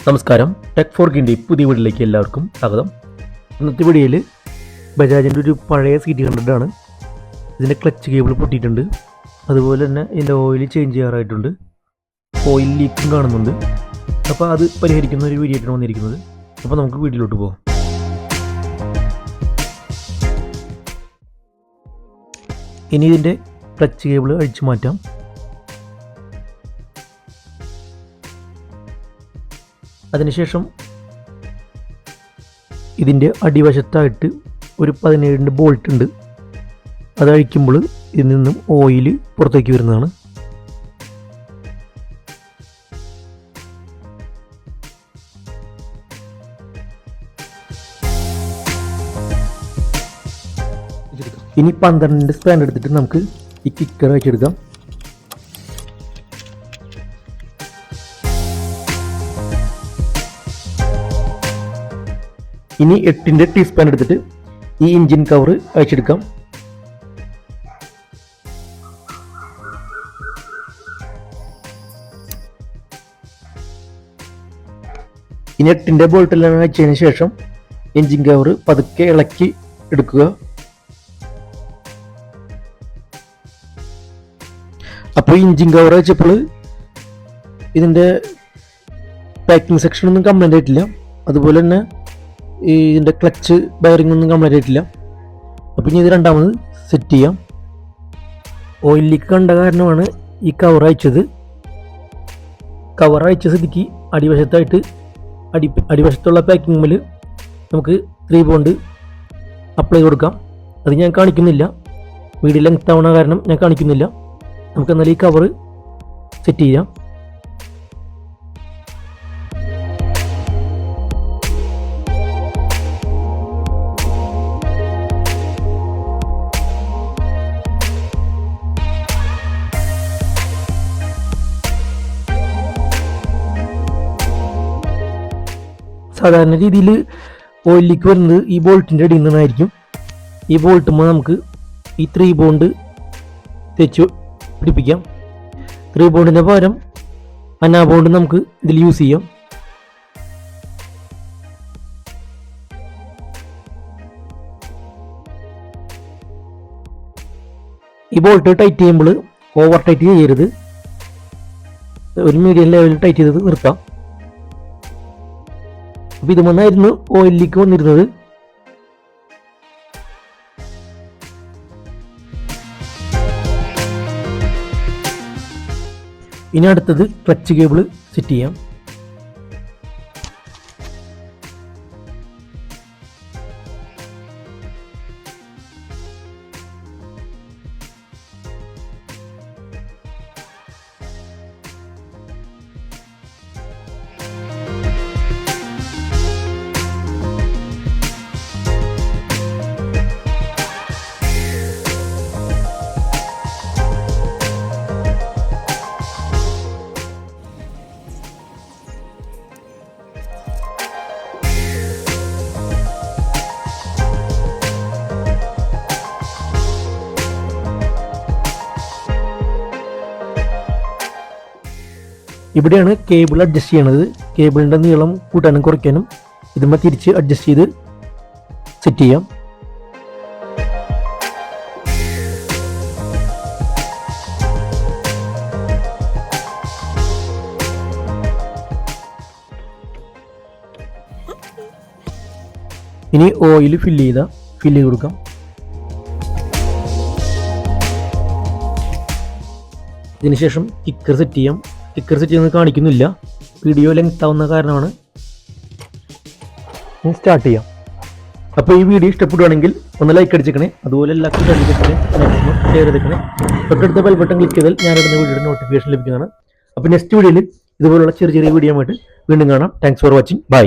നമസ്കാരം, ടെക് ഫോർക്കിൻ്റെ പുതിയ വീട്ടിലേക്ക് എല്ലാവർക്കും സ്വാഗതം. ഇന്നത്തെ വീഡിയോയിൽ ബജാജിൻ്റെ ഒരു പഴയ CT100 ആണ്. ഇതിൻ്റെ ക്ലച്ച് കേബിൾ പൊട്ടിയിട്ടുണ്ട്. അതുപോലെ തന്നെ ഇതിൻ്റെ ഓയിൽ ചേഞ്ച് ചെയ്യാറായിട്ടുണ്ട്. ഓയിൽ ലീക്കും കാണുന്നുണ്ട്. അപ്പോൾ അത് പരിഹരിക്കുന്ന ഒരു വീഡിയോ ആയിട്ടാണ് വന്നിരിക്കുന്നത്. അപ്പോൾ നമുക്ക് വീഡിയോയിലോട്ട് പോകാം. ഇനി ഇതിൻ്റെ ക്ലച്ച് കേബിൾ അഴിച്ചു മാറ്റാം. അതിനുശേഷം ഇതിൻ്റെ അടിവശത്തായിട്ട് ഒരു 17 ബോൾട്ട് ഉണ്ട്. അത് അഴിക്കുമ്പോൾ ഇതിൽ നിന്നും ഓയിൽ പുറത്തേക്ക് വരുന്നതാണ്. ഇനി 12 സ്പാൻ എടുത്തിട്ട് നമുക്ക് ഈ കിക്കർ അഴിച്ചെടുക്കാം. ഇനി 8 ടീസ്പാൻ എടുത്തിട്ട് ഈ എഞ്ചിൻ കവർ അഴിച്ചെടുക്കാം. ഇനി 8 ബോൾട്ടെല്ലാം അഴിച്ചതിന് ശേഷം എഞ്ചിൻ കവർ പതുക്കെ ഇളക്കി എടുക്കുക. അപ്പോൾ എഞ്ചിൻ കവർ അഴിച്ചപ്പോൾ ഇതിൻ്റെ പാക്കിംഗ് സെക്ഷനൊന്നും കംപ്ലൈൻ്റ് ആയിട്ടില്ല. അതുപോലെ തന്നെ ഇതിൻ്റെ ക്ലച്ച് ബയറിംഗ് ഒന്നും കംപ്ലൈൻ്റ് ആയിട്ടില്ല. അപ്പോൾ ഇനി ഇത് രണ്ടാമത് സെറ്റ് ചെയ്യാം. ഓയിൽ ലീക്ക് കണ്ട കാരണമാണ് ഈ കവർ അയച്ചത്. കവർ അയച്ച സ്ഥിതിക്ക് അടിവശത്തായിട്ട് അടിവശത്തുള്ള പാക്കിംഗ് മേൽ നമുക്ക് 3 ബോണ്ട് അപ്ലൈ കൊടുക്കാം. അത് ഞാൻ കാണിക്കുന്നില്ല, വീഡിയോ ലെങ്ത് ആവണ കാരണം ഞാൻ കാണിക്കുന്നില്ല. നമുക്ക് എന്നാൽ ഈ കവർ സെറ്റ് ചെയ്യാം. സാധാരണ രീതിയിൽ ഓയിൽ ലീക്ക് വരുന്നത് ഈ ബോൾട്ടിൻ്റെ അടിയിൽ നിന്നായിരിക്കും. ഈ ബോൾട്ടുമ്പോൾ നമുക്ക് ഈ 3 ബോണ്ട് തെച്ച് പിടിപ്പിക്കാം. 3 ബോണ്ടിൻ്റെ പകരം അനാ ബോണ്ട് നമുക്ക് ഇതിൽ യൂസ് ചെയ്യാം. ഈ ബോൾട്ട് ടൈറ്റ് ചെയ്യുമ്പോൾ ഓവർ ടൈറ്റ് ചെയ്യരുത്. ഒരു മീഡിയം ലെവലിൽ ടൈറ്റ് ചെയ്ത് നിർത്താം. അപ്പോൾ ഇത് വന്നായിരുന്നു ഓയിൽ ലീക്ക് വന്നിരുന്നത്. ഇനി അടുത്തത് ക്ലച്ച് കേബിൾ സെറ്റ് ചെയ്യാം. ഇവിടെയാണ് കേബിൾ അഡ്ജസ്റ്റ് ചെയ്യണത്. കേബിളിൻ്റെ നീളം കൂട്ടാനും കുറയ്ക്കാനും ഇതുമ്പോൾ തിരിച്ച് അഡ്ജസ്റ്റ് ചെയ്ത് സെറ്റ് ചെയ്യാം. ഇനി ഓയിൽ ഫില്ല് ചെയ്ത് കൊടുക്കാം. ഇതിനുശേഷം കിക്കർ സെറ്റ് ചെയ്യാം. കിക്കർ സെറ്റ് ചെയ്യുന്നത് കാണിക്കുന്നില്ല, വീഡിയോ ലെങ്ത് ആവുന്ന കാരണമാണ്. സ്റ്റാർട്ട് ചെയ്യാം. അപ്പോൾ ഈ വീഡിയോ ഇഷ്ടപ്പെടുകയാണെങ്കിൽ ഒന്ന് ലൈക്ക് അടിച്ചേക്കണേ. അതുപോലെ എല്ലാവർക്കും ഷെയർ ചെയ്തേക്കണേ. തൊട്ടടുത്ത ബെൽ ബട്ടൺ ക്ലിക്ക് ചെയ്താൽ ഞാനിടുന്ന വീഡിയോയുടെ നോട്ടിഫിക്കേഷൻ ലഭിക്കുന്നതാണ്. അപ്പോൾ നെക്സ്റ്റ് വീഡിയോയിൽ ഇതുപോലുള്ള ചെറിയ വീഡിയോ ആയിട്ട് വീണ്ടും കാണാം. Thanks for watching. ബൈ.